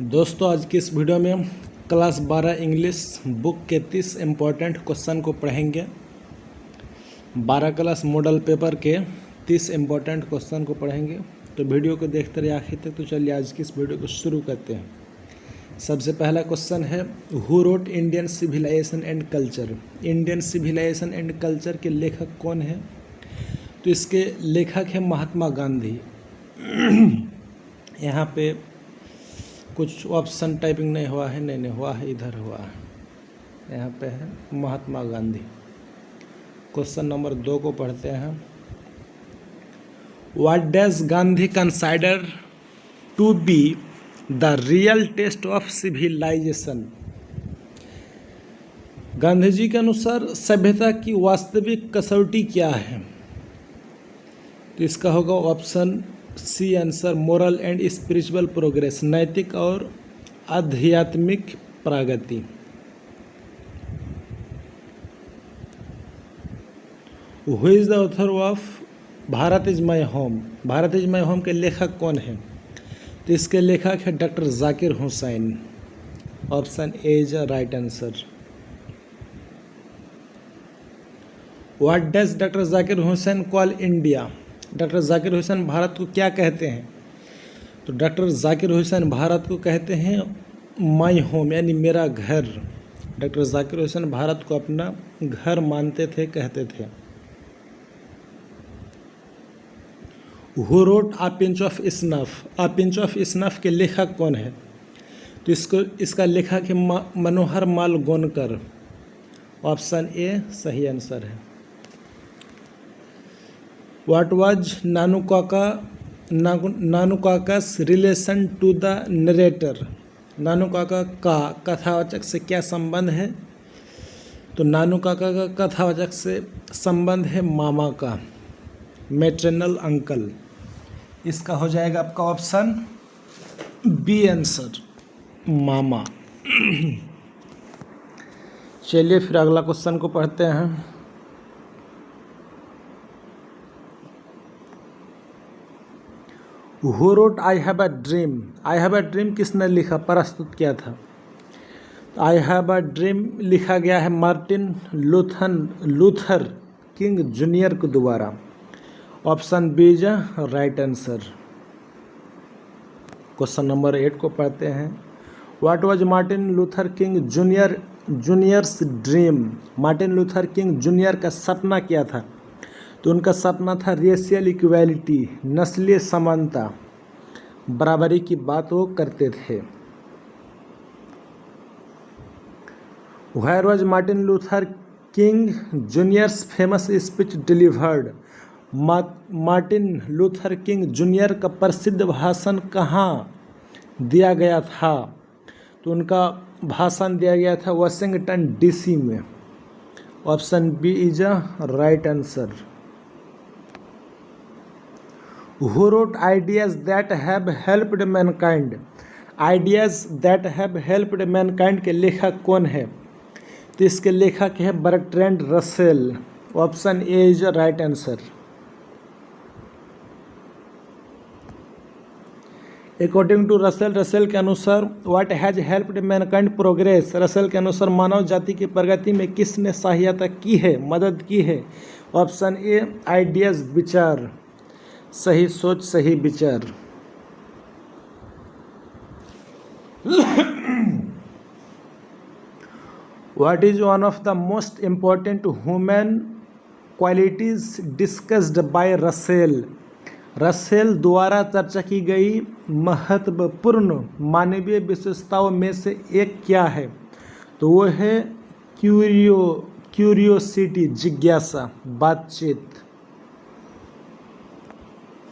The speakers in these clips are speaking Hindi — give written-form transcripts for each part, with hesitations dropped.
दोस्तों आज की इस वीडियो में हम क्लास 12 इंग्लिश बुक के 30 इम्पोर्टेंट क्वेश्चन को पढ़ेंगे। 12 क्लास मॉडल पेपर के 30 इम्पोर्टेंट क्वेश्चन को पढ़ेंगे। तो वीडियो को देखते रहिए आखिर तक। तो चलिए आज की इस वीडियो को शुरू करते हैं। सबसे पहला क्वेश्चन है, who wrote Indian civilization and culture. Indian civilization and culture के लेखक कौन है? तो इसके लेखक है महात्मा गांधी। यहाँ पे कुछ ऑप्शन टाइपिंग नहीं हुआ है, नहीं हुआ है, इधर हुआ है। यहाँ पे है महात्मा गांधी। क्वेश्चन नंबर 2 को पढ़ते हैं। What does Gandhi consider to be the real test of civilisation. Gandhi ji के अनुसार सभ्यता की वास्तविक कसौटी क्या है? तो इसका होगा option C answer, moral and spiritual progress, नैतिक और आध्यात्मिक प्रगति। Who is the author of Bharat is my home. Bharat is my home के लेखक कौन है? तो इसके लेखक है doctor Zakir Hussain. Option A is right answer. What does doctor Zakir Hussain call India. Doctor Zakir Hussain Bharat को क्या कहते हैं? तो डॉक्टर जाकिर हुसैन भारत को कहते हैं माई होम, यानी मेरा घर। डॉक्टर जाकिर हुसैन भारत को अपना घर मानते थे, कहते थे। Who wrote a pinch of snuff. A pinch of snuff के लेखक कौन है? तो इसका लेखक है मनोहर माल गोनकर। ऑप्शन ए सही आंसर है। What was नानुकाका's relation to the narrator। नानुकाका का कथावाचक से क्या संबंध है? तो नानुकाका का कथावाचक से संबंध है मामा का, मैटरनल अंकल। इसका हो जाएगा आपका ऑप्शन बी आंसर, मामा। चलिए फिर अगला क्वेश्चन को पढ़ते हैं। Who wrote I have a dream. I have a dream किसने लिखा, प्रस्तुत किया था? आई हैव अ ड्रीम लिखा गया है मार्टिन लूथर किंग जूनियर के द्वारा। Option B is right answer. Question number 8 को पढ़ते हैं। What was Martin Luther King Junior's dream. Martin Luther King Junior का सपना क्या था? तो उनका सपना था रेशियल इक्वालिटी, नस्लीय समानता, बराबरी की बात वो करते थे। Where was Martin Luther King Junior's famous speech delivered. Martin Luther King Junior का प्रसिद्ध भाषण कहाँ दिया गया था? तो उनका भाषण दिया गया था वाशिंगटन डीसी में। Option B is a right answer. Who wrote ideas that have helped mankind। Ideas that have helped mankind के लेखक कौन है? तो इसके लेखक है Bertrand Russell. Option A is right answer. According to Russell के अनुसार what has helped mankind progress. Russell के अनुसार मानव जाति की प्रगति में किसने सहायता की है, मदद की है? ऑप्शन ए आइडियाज, विचार, सही सोच, सही विचार। What is one of the most important human qualities discussed bye Russell. Russell द्वारा चर्चा की गई महत्वपूर्ण मानवीय विशेषताओं में से एक क्या है? तो वो है क्यूरियोसिटी, जिज्ञासा, बातचीत,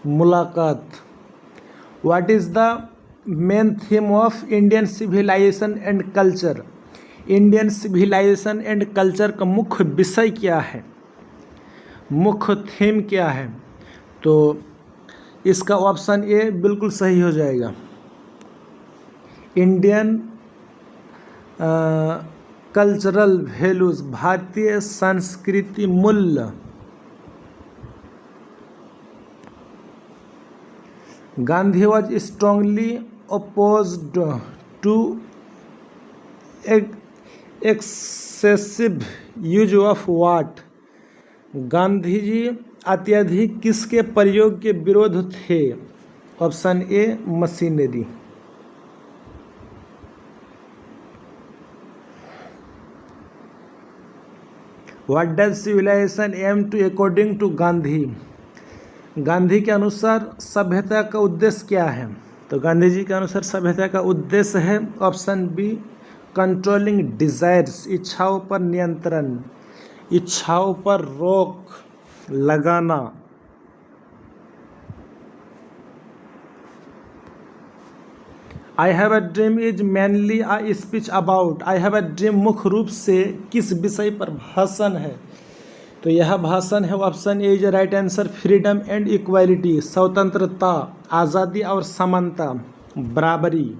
मुलाकात। What is the main theme of Indian civilization and culture. Indian civilization and culture का मुख्य विषय क्या है, मुख्य थीम क्या है? तो इसका ऑप्शन ए बिल्कुल सही हो जाएगा। इंडियन कल्चरल वैल्यूज, भारतीय संस्कृति मूल्य। Gandhi was strongly opposed to excessive use of what. Gandhi ji अत्यधिक किसके प्रयोग के विरोध थे? Option A machinery. What does civilisation aim to according to Gandhi? Gandhi के अनुसार सभ्यता का उद्देश्य क्या है? तो गांधी जी के अनुसार सभ्यता का उद्देश्य है ऑप्शन बी कंट्रोलिंग डिजायर्स, इच्छाओं पर नियंत्रण, इच्छाओं पर रोक लगाना। I have a dream is mainly a speech about. I have a dream मुख्य रूप से किस विषय पर भाषण है? तो यह भाषण है option A is right answer freedom and equality, स्वतंत्रता, आज़ादी और समानता, बराबरी।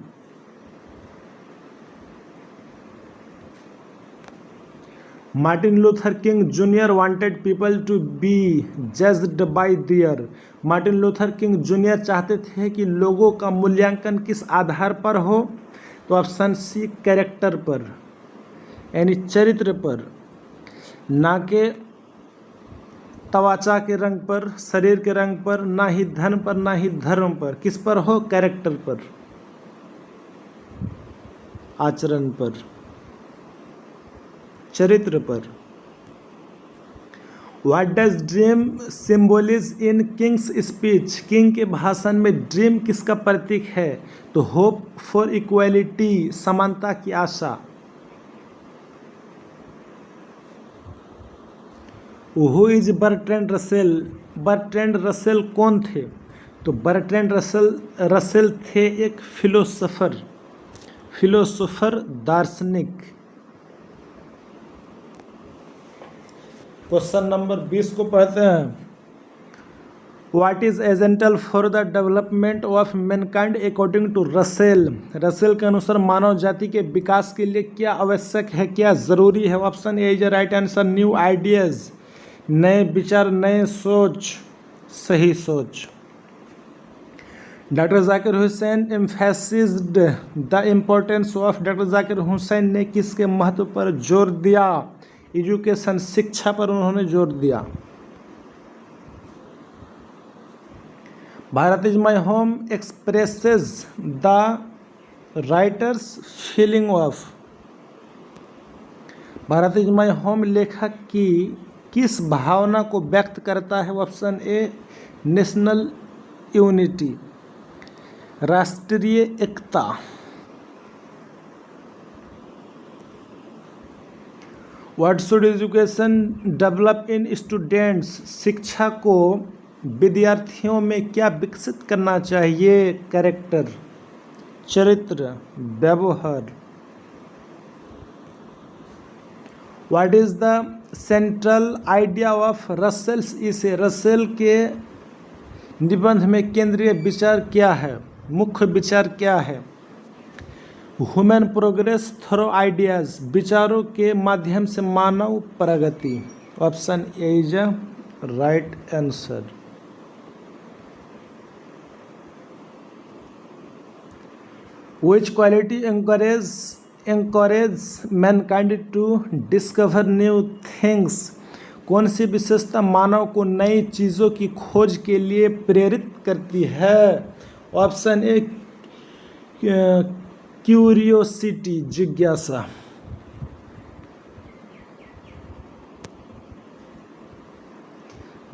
Martin Luther King Junior wanted people to be judged by their. Martin Luther King Junior चाहते थे कि लोगों का मूल्यांकन किस आधार पर हो? तो ऑप्शन सी कैरेक्टर पर, यानी चरित्र पर, ना के त्वचा के रंग पर, शरीर के रंग पर, ना ही धन पर, ना ही धर्म पर। किस पर हो? कैरेक्टर पर, आचरण पर, चरित्र पर। What does dream symbolise in King's speech? King के भाषण में ड्रीम किसका प्रतीक है? तो होप फॉर इक्वालिटी, समानता की आशा। Who is Bertrand Russell? Bertrand Russell कौन थे? तो बर्ट्रैंड रसेल थे एक फिलोसोफर, दार्शनिक। क्वेश्चन नंबर 20 को पढ़ते हैं। What is essential for the development of mankind according to Russell? Russell के अनुसार मानव जाति के विकास के लिए क्या आवश्यक है, क्या जरूरी है? Option A is right answer new ideas, नए विचार, नए सोच, सही सोच। Doctor Zakir Hussain emphasised the importance of. Doctor Zakir Hussain ने किसके महत्व पर जोर दिया? एजुकेशन, शिक्षा पर उन्होंने जोर दिया। Bharat is my home expresses the writers feeling of. Bharat is my home लेखक की किस भावना को व्यक्त करता है? ऑप्शन ए नेशनल यूनिटी, राष्ट्रीय एकता। What should education develop in students? शिक्षा को विद्यार्थियों में क्या विकसित करना चाहिए? कैरेक्टर, चरित्र, व्यवहार। What is the central idea of Russell's इसे? रसेल के निबंध में केंद्रीय विचार क्या है, मुख्य विचार क्या है? ह्यूमन प्रोग्रेस थ्रू आइडियाज, विचारों के माध्यम से मानव प्रगति। Option A is right answer. Which quality encourage mankind to discover new things? कौन सी विशेषता मानव को नई चीज़ों की खोज के लिए प्रेरित करती है? ऑप्शन ए क्यूरियोसिटी, जिज्ञासा।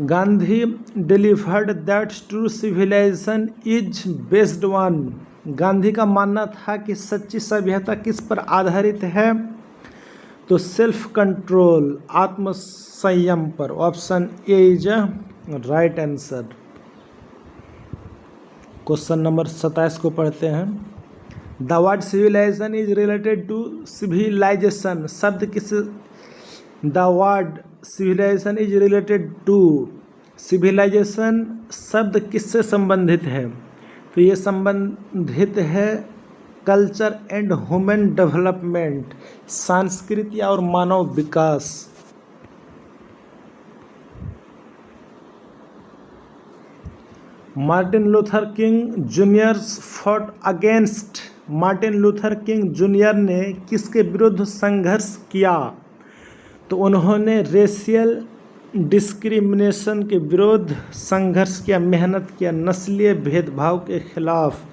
Gandhi delivered that true civilization is based on. Gandhi का मानना था कि सच्ची सभ्यता किस पर आधारित है? तो सेल्फ कंट्रोल, आत्म संयम पर। Option A is right answer. Question number 27 को पढ़ते हैं। The word civilization is related to civilization. शब्द किस the word civilization is related to civilization शब्द किससे संबंधित है? तो ये संबंधित है कल्चर एंड ह्यूमन डेवलपमेंट, संस्कृति और मानव विकास। Martin Luther King junior fought against Martin Luther King junior ने किसके विरुद्ध संघर्ष किया? तो उन्होंने रेशियल डिस्क्रिमिनेशन के विरुद्ध संघर्ष किया, मेहनत किया, नस्लीय भेदभाव के खिलाफ,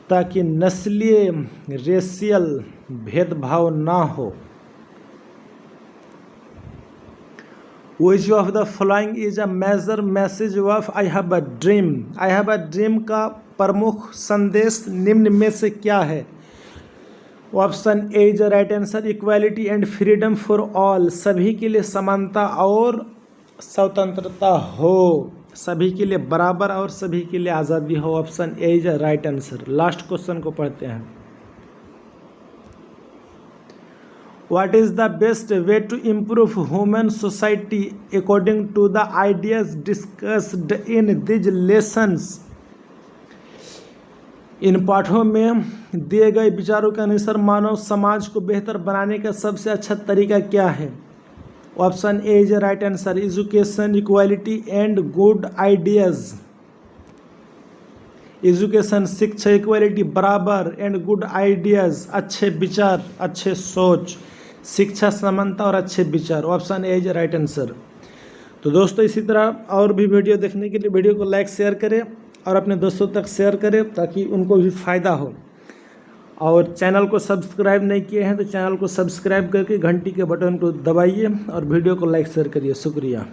ताकि नस्लीय रेशियल भेदभाव ना हो। Which of the following is a major message of I have a dream? I have a dream का प्रमुख संदेश निम्न में से क्या है? Option A is right answer, equality and freedom for all, सभी के लिए समानता और स्वतंत्रता हो, सभी के लिए बराबर और सभी के लिए आज़ादी हो। Option A is right answer. Last question को पढ़ते हैं। What is the best way to improve human society according to the ideas discussed in these lessons? इन पाठों में दिए गए विचारों के अनुसार मानव समाज को बेहतर बनाने का सबसे अच्छा तरीका क्या है? Option A is right answer, education, equality and good ideas. Education शिक्षा, इक्वालिटी बराबर, एंड गुड आइडियाज अच्छे विचार, अच्छे सोच, शिक्षा, समानता और अच्छे विचार। Option A is right answer. तो दोस्तों इसी तरह और भी वीडियो देखने के लिए वीडियो को लाइक शेयर करें और अपने दोस्तों तक शेयर करें ताकि उनको भी फ़ायदा हो। और चैनल को सब्सक्राइब नहीं किए हैं तो चैनल को सब्सक्राइब करके घंटी के बटन को दबाइए और वीडियो को लाइक शेयर करिए। शुक्रिया।